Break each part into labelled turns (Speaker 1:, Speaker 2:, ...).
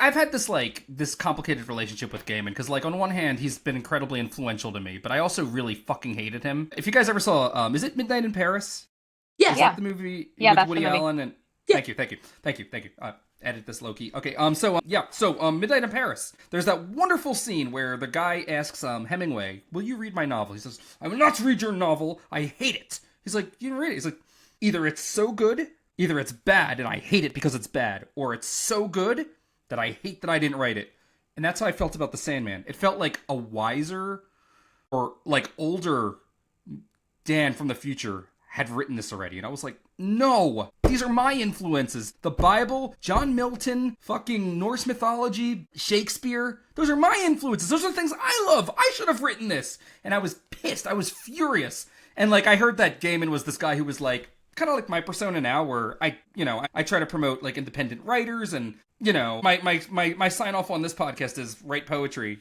Speaker 1: I've had this complicated relationship with Gaiman, because, like, on one hand, he's been incredibly influential to me, but I also really fucking hated him. If you guys ever saw, is it Midnight in Paris?
Speaker 2: Yes.
Speaker 1: Is
Speaker 3: Yeah.
Speaker 1: that the movie
Speaker 3: Yeah,
Speaker 1: with
Speaker 3: that's the
Speaker 1: Woody
Speaker 3: movie.
Speaker 1: Allen? And
Speaker 2: Yeah.
Speaker 1: thank you. Edit this low key. Okay, Midnight in Paris. There's that wonderful scene where the guy asks Hemingway, "Will you read my novel?" He says, "I will not read your novel. I hate it." He's like, "You didn't read it." He's like, "Either it's so good, either it's bad and I hate it because it's bad, or it's so good that I hate that I didn't write it." And that's how I felt about the Sandman. It felt like a wiser or like older Dan from the future had written this already. And I was like, no, these are my influences. The Bible, John Milton, fucking Norse mythology, Shakespeare. Those are my influences. Those are the things I love. I should have written this. And I was pissed. I was furious. And like, I heard that Gaiman was this guy who was like, kind of like my persona now, where I try to promote like independent writers, and my sign off on this podcast is write poetry,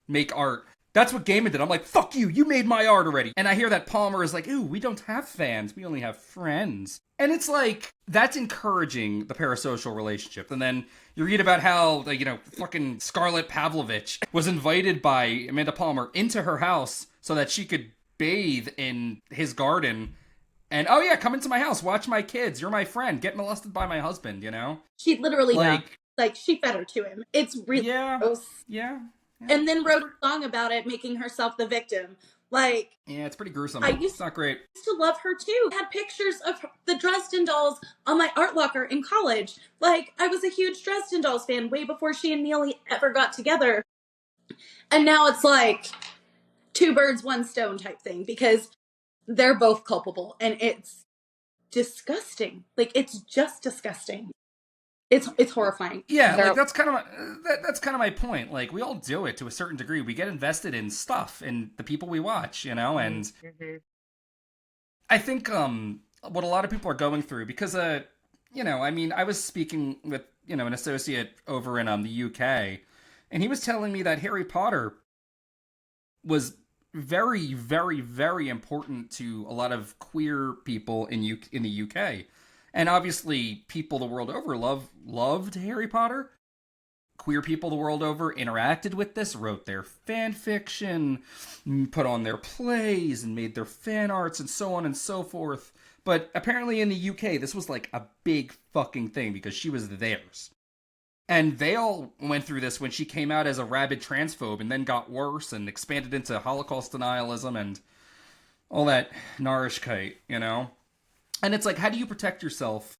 Speaker 1: make art. That's what Gaiman did. I'm like, fuck you, you made my art already. And I hear that Palmer is like, ooh, we don't have fans, we only have friends. And it's like, that's encouraging the parasocial relationship. And then you read about how, fucking Scarlett Pavlovich was invited by Amanda Palmer into her house so that she could bathe in his garden. And, oh yeah, come into my house, watch my kids, you're my friend, get molested by my husband,
Speaker 2: She literally,
Speaker 1: Like,
Speaker 2: she fed her to him. It's really gross.
Speaker 1: Yeah.
Speaker 2: And then wrote a song about it, making herself the victim. Like,
Speaker 1: yeah, it's pretty gruesome.
Speaker 2: It's
Speaker 1: not great.
Speaker 2: To love her too. I had pictures of the Dresden dolls on my art locker in college. Like, I was a huge Dresden Dolls fan way before she and Neely ever got together. And now it's like 2 birds, 1 stone type thing, because they're both culpable, and it's disgusting. Like, it's just disgusting. It's horrifying.
Speaker 1: Yeah, like that's kind of my point. Like, we all do it to a certain degree. We get invested in stuff and the people we watch, and I think what a lot of people are going through, because I was speaking with an associate over in the UK, and he was telling me that Harry Potter was very, very, very important to a lot of queer people in the UK. And obviously, people the world over loved Harry Potter. Queer people the world over interacted with this, wrote their fan fiction, put on their plays, and made their fan arts, and so on and so forth. But apparently in the UK, this was like a big fucking thing, because she was theirs. And they all went through this when she came out as a rabid transphobe, and then got worse and expanded into Holocaust denialism and all that Narishkeit, And it's like, how do you protect yourself